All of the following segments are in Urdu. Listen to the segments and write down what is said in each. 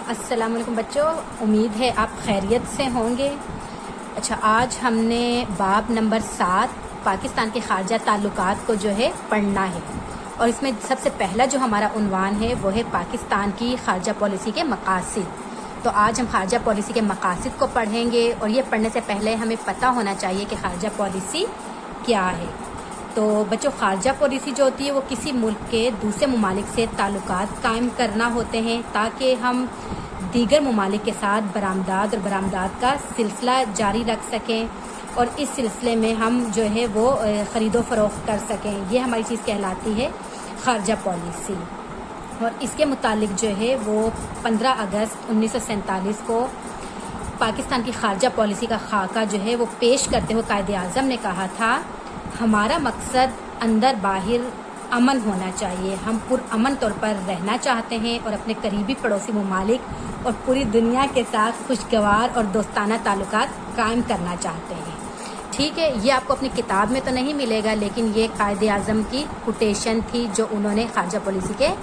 السلام علیکم بچوں، امید ہے آپ خیریت سے ہوں گے۔ اچھا، آج ہم نے باب نمبر 7 پاکستان کے خارجہ تعلقات کو جو ہے پڑھنا ہے، اور اس میں سب سے پہلا جو ہمارا عنوان ہے وہ ہے پاکستان کی خارجہ پالیسی کے مقاصد۔ تو آج ہم خارجہ پالیسی کے مقاصد کو پڑھیں گے، اور یہ پڑھنے سے پہلے ہمیں پتہ ہونا چاہیے کہ خارجہ پالیسی کیا ہے۔ تو بچوں، خارجہ پالیسی جو ہوتی ہے وہ کسی ملک کے دوسرے ممالک سے تعلقات قائم کرنا ہوتے ہیں تاکہ ہم دیگر ممالک کے ساتھ برآمدات اور برآمدات کا سلسلہ جاری رکھ سکیں، اور اس سلسلے میں ہم جو ہے وہ خرید و فروخت کر سکیں۔ یہ ہماری چیز کہلاتی ہے خارجہ پالیسی۔ اور اس کے متعلق جو ہے وہ 15 اگست 1947 کو پاکستان کی خارجہ پالیسی کا خاکہ جو ہے وہ پیش کرتے ہوئے قائد اعظم نے کہا تھا، ہمارا مقصد اندر باہر امن ہونا چاہیے، ہم پرامن طور پر رہنا چاہتے ہیں اور اپنے قریبی پڑوسی ممالک اور پوری دنیا کے ساتھ خوشگوار اور دوستانہ تعلقات قائم کرنا چاہتے ہیں۔ ٹھیک ہے، یہ آپ کو اپنی کتاب میں تو نہیں ملے گا، لیکن یہ قائد اعظم کی کوٹیشن تھی جو انہوں نے خارجہ پالیسی کے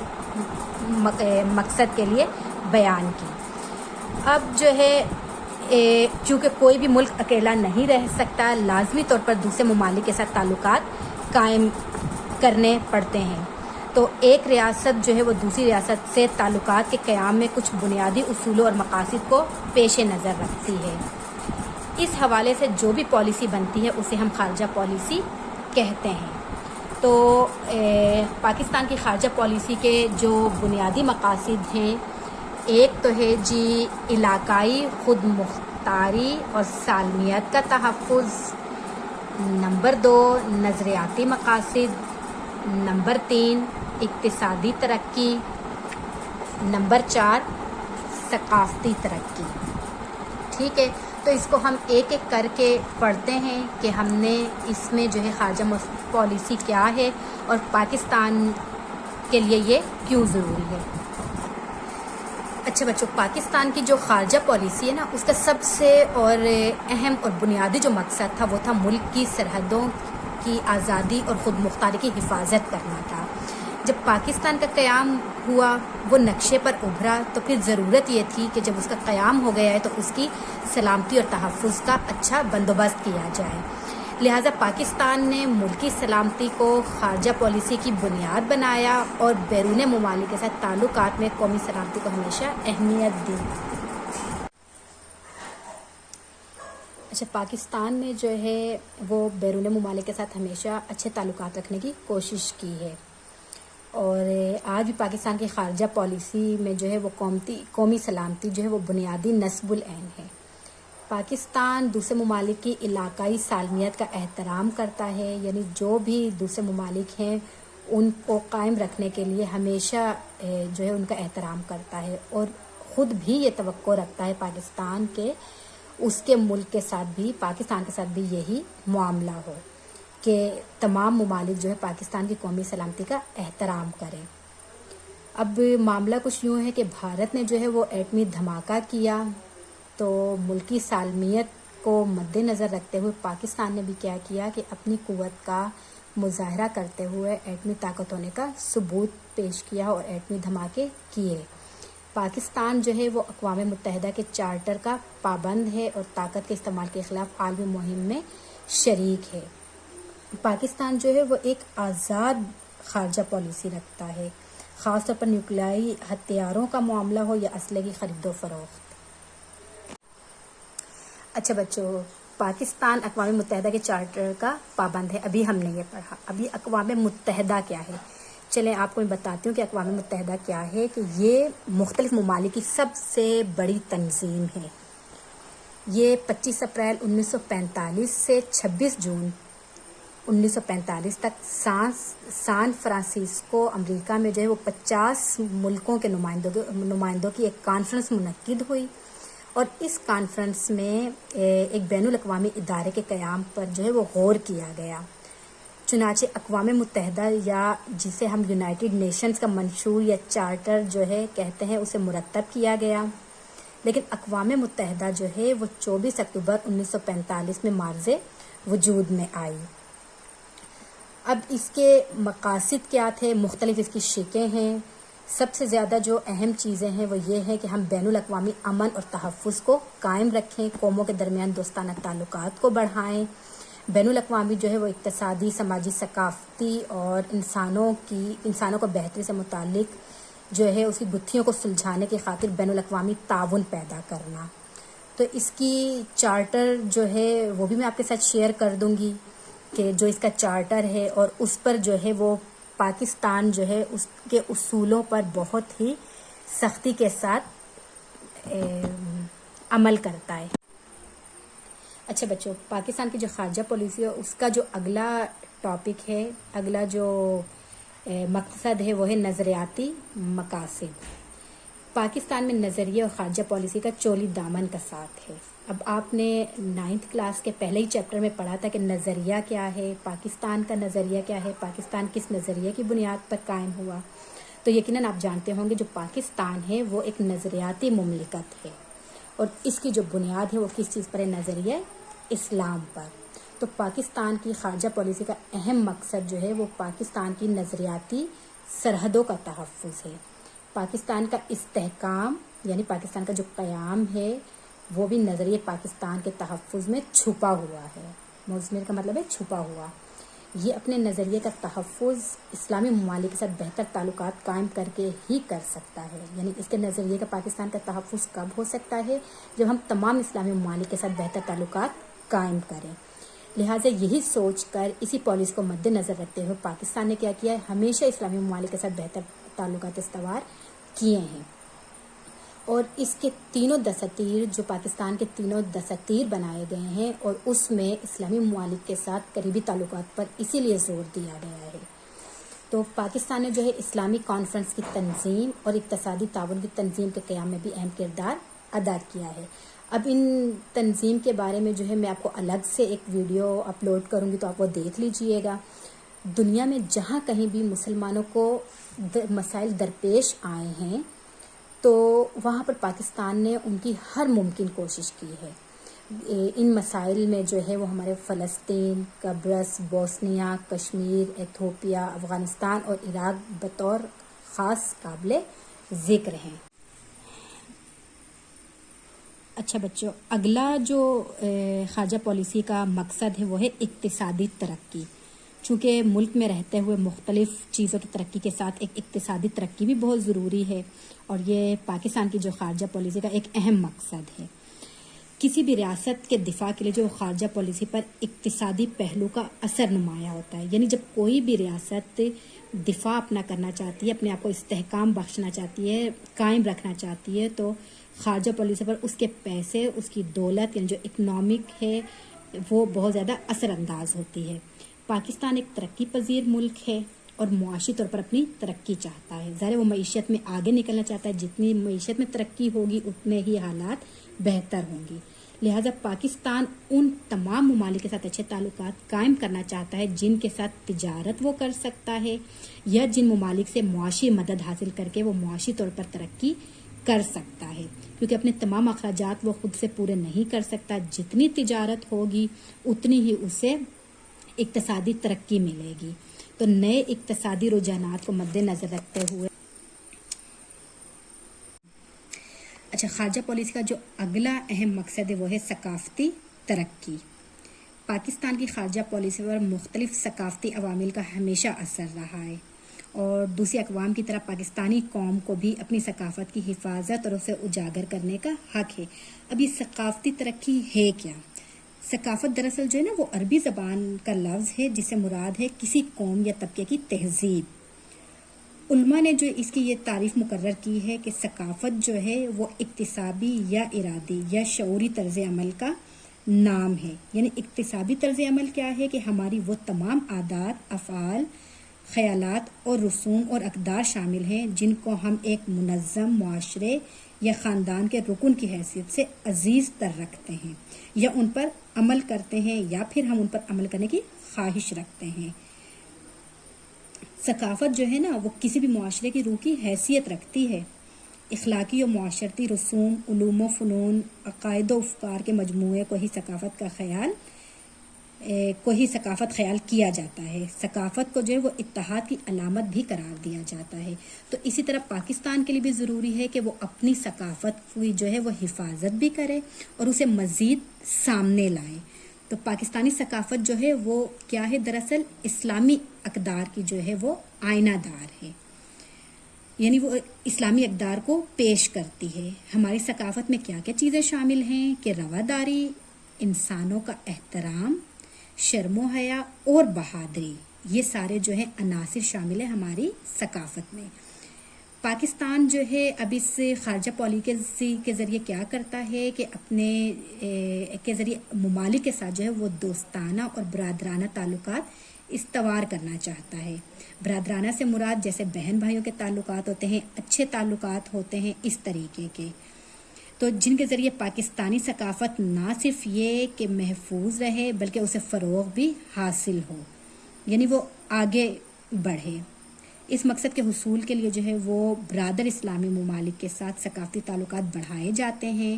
مقصد کے لیے بیان کی۔ اب جو ہے چونکہ کوئی بھی ملک اکیلا نہیں رہ سکتا، لازمی طور پر دوسرے ممالک کے ساتھ تعلقات قائم کرنے پڑتے ہیں۔ تو ایک ریاست جو ہے وہ دوسری ریاست سے تعلقات کے قیام میں کچھ بنیادی اصولوں اور مقاصد کو پیش نظر رکھتی ہے۔ اس حوالے سے جو بھی پالیسی بنتی ہے اسے ہم خارجہ پالیسی کہتے ہیں۔ تو پاکستان کی خارجہ پالیسی کے جو بنیادی مقاصد ہیں، ایک تو ہے جی علاقائی خود مختاری اور سالمیت کا تحفظ، نمبر 2 نظریاتی مقاصد، نمبر 3 اقتصادی ترقی، نمبر 4 ثقافتی ترقی۔ ٹھیک ہے، تو اس کو ہم ایک ایک کر کے پڑھتے ہیں کہ ہم نے اس میں جو ہے خارجہ پالیسی کیا ہے اور پاکستان کے لیے یہ کیوں ضروری ہے۔ اچھا بچوں، پاکستان کی جو خارجہ پالیسی ہے نا، اس کا سب سے اور اہم اور بنیادی جو مقصد تھا وہ تھا ملک کی سرحدوں کی آزادی اور خود مختاری کی حفاظت کرنا تھا۔ جب پاکستان کا قیام ہوا، وہ نقشے پر ابھرا، تو پھر ضرورت یہ تھی کہ جب اس کا قیام ہو گیا ہے تو اس کی سلامتی اور تحفظ کا اچھا بندوبست کیا جائے۔ لہٰذا پاکستان نے ملکی سلامتی کو خارجہ پالیسی کی بنیاد بنایا اور بیرون ممالک کے ساتھ تعلقات میں قومی سلامتی کو ہمیشہ اہمیت دی۔ اچھا، پاکستان نے جو ہے وہ بیرون ممالک کے ساتھ ہمیشہ اچھے تعلقات رکھنے کی کوشش کی ہے، اور آج بھی پاکستان کی خارجہ پالیسی میں جو ہے وہ قومی سلامتی جو ہے وہ بنیادی نصب العین ہے۔ پاکستان دوسرے ممالک کی علاقائی سالمیت کا احترام کرتا ہے، یعنی جو بھی دوسرے ممالک ہیں ان کو قائم رکھنے کے لیے ہمیشہ جو ہے ان کا احترام کرتا ہے، اور خود بھی یہ توقع رکھتا ہے پاکستان کے اس کے ملک کے ساتھ بھی، پاکستان کے ساتھ بھی یہی معاملہ ہو کہ تمام ممالک جو ہے پاکستان کی قومی سلامتی کا احترام کریں۔ اب معاملہ کچھ یوں ہے کہ بھارت نے جو ہے وہ ایٹمی دھماکہ کیا، تو ملکی سالمیت کو مد نظر رکھتے ہوئے پاکستان نے بھی کیا کیا کہ اپنی قوت کا مظاہرہ کرتے ہوئے ایٹمی طاقت ہونے کا ثبوت پیش کیا اور ایٹمی دھماکے کیے۔ پاکستان جو ہے وہ اقوام متحدہ کے چارٹر کا پابند ہے اور طاقت کے استعمال کے خلاف عالمی مہم میں شریک ہے۔ پاکستان جو ہے وہ ایک آزاد خارجہ پالیسی رکھتا ہے، خاص طور پر نیوکلیائی ہتھیاروں کا معاملہ ہو یا اسلحے کی خرید و فروخت۔ اچھا بچوں، پاکستان اقوام متحدہ کے چارٹر کا پابند ہے، ابھی ہم نے یہ پڑھا۔ ابھی اقوام متحدہ کیا ہے، چلیں آپ کو میں بتاتی ہوں کہ اقوام متحدہ کیا ہے۔ کہ یہ مختلف ممالک کی سب سے بڑی تنظیم ہے۔ یہ 25 اپریل 1945 سے 26 جون 1945 تک سان فرانسسکو امریکہ میں جو ہے وہ 50 ملکوں کے نمائندوں کی ایک کانفرنس منعقد ہوئی، اور اس کانفرنس میں ایک بین الاقوامی ادارے کے قیام پر جو ہے وہ غور کیا گیا۔ چنانچہ اقوام متحدہ، یا جسے ہم یونائٹڈ نیشنز کا منشور یا چارٹر جو ہے کہتے ہیں، اسے مرتب کیا گیا، لیکن اقوام متحدہ جو ہے وہ 24 اکتوبر 1945 میں معرض وجود میں آئی۔ اب اس کے مقاصد کیا تھے؟ مختلف اس کی شقیں ہیں۔ سب سے زیادہ جو اہم چیزیں ہیں وہ یہ ہے کہ ہم بین الاقوامی امن اور تحفظ کو قائم رکھیں، قوموں کے درمیان دوستانہ تعلقات کو بڑھائیں، بین الاقوامی جو ہے وہ اقتصادی، سماجی، ثقافتی اور انسانوں کو بہتری سے متعلق جو ہے اس کی گتھیوں کو سلجھانے کی خاطر بین الاقوامی تعاون پیدا کرنا۔ تو اس کی چارٹر جو ہے وہ بھی میں آپ کے ساتھ شیئر کر دوں گی کہ جو اس کا چارٹر ہے، اور اس پر جو ہے وہ پاکستان جو ہے اس کے اصولوں پر بہت ہی سختی کے ساتھ عمل کرتا ہے۔ اچھا بچوں، پاکستان کی جو خارجہ پالیسی ہے اس کا جو اگلا ٹاپک ہے، اگلا جو مقصد ہے وہ ہے نظریاتی مقاصد۔ پاکستان میں نظریے اور خارجہ پالیسی کا چولی دامن کا ساتھ ہے۔ اب آپ نے 9th کلاس کے پہلے ہی چیپٹر میں پڑھا تھا کہ نظریہ کیا ہے، پاکستان کا نظریہ کیا ہے، پاکستان کس نظریے کی بنیاد پر قائم ہوا۔ تو یقیناً آپ جانتے ہوں گے جو پاکستان ہے وہ ایک نظریاتی مملکت ہے، اور اس کی جو بنیاد ہے وہ کس چیز پر ہے؟ نظریہ اسلام پر۔ تو پاکستان کی خارجہ پالیسی کا اہم مقصد جو ہے وہ پاکستان کی نظریاتی سرحدوں کا تحفظ ہے۔ پاکستان کا استحکام یعنی پاکستان کا جو قیام ہے وہ بھی نظریہ پاکستان کے تحفظ میں چھپا ہوا ہے۔ مضمر کا مطلب ہے چھپا ہوا۔ یہ اپنے نظریے کا تحفظ اسلامی ممالک کے ساتھ بہتر تعلقات قائم کر کے ہی کر سکتا ہے۔ یعنی اس کے نظریے کا پاکستان کا تحفظ کب ہو سکتا ہے؟ جب ہم تمام اسلامی ممالک کے ساتھ بہتر تعلقات قائم کریں۔ لہٰذا یہی سوچ کر اسی پالیسی کو مد نظر رکھتے ہوئے پاکستان نے کیا کیا ہے؟ ہمیشہ اسلامی ممالک کے ساتھ بہتر تعلقات استوار کیے ہیں، اور اس کے تینوں دستور جو پاکستان کے تینوں دستور بنائے گئے ہیں، اور اس میں اسلامی ممالک کے ساتھ قریبی تعلقات پر اسی لیے زور دیا گیا ہے۔ تو پاکستان نے جو ہے اسلامی کانفرنس کی تنظیم اور اقتصادی تعاون کی تنظیم کے قیام میں بھی اہم کردار ادا کیا ہے۔ اب ان تنظیم کے بارے میں جو ہے میں آپ کو الگ سے ایک ویڈیو اپلوڈ کروں گی، تو آپ وہ دیکھ لیجئے گا۔ دنیا میں جہاں کہیں بھی مسلمانوں کو مسائل درپیش آئے ہیں تو وہاں پر پاکستان نے ان کی ہر ممکن کوشش کی ہے۔ ان مسائل میں جو ہے وہ ہمارے فلسطین، قبرص، بوسنیا، کشمیر، ایتھوپیا، افغانستان اور عراق بطور خاص قابل ذکر ہیں۔ اچھا بچوں، اگلا جو خارجہ پالیسی کا مقصد ہے وہ ہے اقتصادی ترقی۔ چونکہ ملک میں رہتے ہوئے مختلف چیزوں کی ترقی کے ساتھ ایک اقتصادی ترقی بھی بہت ضروری ہے، اور یہ پاکستان کی جو خارجہ پالیسی کا ایک اہم مقصد ہے۔ کسی بھی ریاست کے دفاع کے لیے جو خارجہ پالیسی پر اقتصادی پہلو کا اثر نمایاں ہوتا ہے۔ یعنی جب کوئی بھی ریاست دفاع اپنا کرنا چاہتی ہے، اپنے آپ کو استحکام بخشنا چاہتی ہے، قائم رکھنا چاہتی ہے، تو خارجہ پالیسی پر اس کے پیسے، اس کی دولت یعنی جو اکنامک ہے وہ بہت زیادہ اثر انداز ہوتی ہے۔ پاکستان ایک ترقی پذیر ملک ہے اور معاشی طور پر اپنی ترقی چاہتا ہے۔ ظاہر وہ معیشت میں آگے نکلنا چاہتا ہے، جتنی معیشت میں ترقی ہوگی اتنے ہی حالات بہتر ہوں گی۔ لہٰذا پاکستان ان تمام ممالک کے ساتھ اچھے تعلقات قائم کرنا چاہتا ہے جن کے ساتھ تجارت وہ کر سکتا ہے، یا جن ممالک سے معاشی مدد حاصل کر کے وہ معاشی طور پر ترقی کر سکتا ہے، کیونکہ اپنے تمام اخراجات وہ خود سے پورے نہیں کر سکتا۔ جتنی تجارت ہوگی اتنی ہی اسے اقتصادی ترقی ملے گی۔ تو نئے اقتصادی رجحانات کو مد نظر رکھتے ہوئے خارجہ پالیسی کا جو اگلا اہم مقصد ہے وہ ہے ثقافتی ترقی۔ پاکستان کی خارجہ پالیسی پر مختلف ثقافتی عوامل کا ہمیشہ اثر رہا ہے، اور دوسری اقوام کی طرح پاکستانی قوم کو بھی اپنی ثقافت کی حفاظت اور اسے اجاگر کرنے کا حق ہے۔ اب یہ ثقافتی ترقی ہے کیا؟ ثقافت دراصل جو ہے نا وہ عربی زبان کا لفظ ہے جس سے مراد ہے کسی قوم یا طبقے کی تہذیب۔ علماء نے جو اس کی یہ تعریف مقرر کی ہے کہ ثقافت جو ہے وہ اکتسابی یا ارادی یا شعوری طرز عمل کا نام ہے۔ یعنی اکتسابی طرز عمل کیا ہے کہ ہماری وہ تمام عادات، افعال، خیالات اور رسوم اور اقدار شامل ہیں جن کو ہم ایک منظم معاشرے یا خاندان کے رکن کی حیثیت سے عزیز تر رکھتے ہیں، یا ان پر عمل کرتے ہیں، یا پھر ہم ان پر عمل کرنے کی خواہش رکھتے ہیں۔ ثقافت جو ہے نا وہ کسی بھی معاشرے کی روح کی حیثیت رکھتی ہے۔ اخلاقی و معاشرتی رسوم، علوم و فنون، عقائد و افکار کے مجموعے کو ہی ثقافت کا خیال کو ہی ثقافت خیال کیا جاتا ہے. ثقافت کو جو ہے وہ اتحاد کی علامت بھی قرار دیا جاتا ہے. تو اسی طرح پاکستان کے لیے بھی ضروری ہے کہ وہ اپنی ثقافت کی جو ہے وہ حفاظت بھی کرے اور اسے مزید سامنے لائے. تو پاکستانی ثقافت جو ہے وہ کیا ہے؟ دراصل اسلامی اقدار کی جو ہے وہ آئینہ دار ہے، یعنی وہ اسلامی اقدار کو پیش کرتی ہے. ہماری ثقافت میں کیا کیا چیزیں شامل ہیں کہ رواداری، انسانوں کا احترام، شرم و حیا اور بہادری، یہ سارے جو ہے عناصر شامل ہیں ہماری ثقافت میں. پاکستان جو ہے اب اس خارجہ پالیسی کے ذریعے کیا کرتا ہے کہ اپنے کے ذریعے ممالک کے ساتھ جو ہے وہ دوستانہ اور برادرانہ تعلقات استوار کرنا چاہتا ہے. برادرانہ سے مراد جیسے بہن بھائیوں کے تعلقات ہوتے ہیں، اچھے تعلقات ہوتے ہیں اس طریقے کے، تو جن کے ذریعے پاکستانی ثقافت نہ صرف یہ کہ محفوظ رہے بلکہ اسے فروغ بھی حاصل ہو، یعنی وہ آگے بڑھے. اس مقصد کے حصول کے لیے جو ہے وہ برادر اسلامی ممالک کے ساتھ ثقافتی تعلقات بڑھائے جاتے ہیں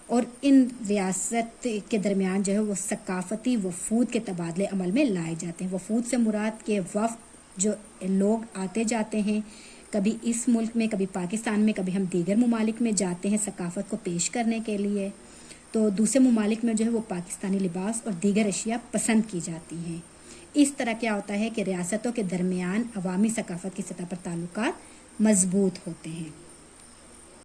اور ان ریاست کے درمیان جو ہے وہ ثقافتی وفود کے تبادلے عمل میں لائے جاتے ہیں. وفود سے مراد کے وفد جو لوگ آتے جاتے ہیں، کبھی اس ملک میں، کبھی پاکستان میں، کبھی ہم دیگر ممالک میں جاتے ہیں ثقافت کو پیش کرنے کے لیے، تو دوسرے ممالک میں جو ہے وہ پاکستانی لباس اور دیگر اشیاء پسند کی جاتی ہیں. اس طرح کیا ہوتا ہے کہ ریاستوں کے درمیان عوامی ثقافت کی سطح پر تعلقات مضبوط ہوتے ہیں.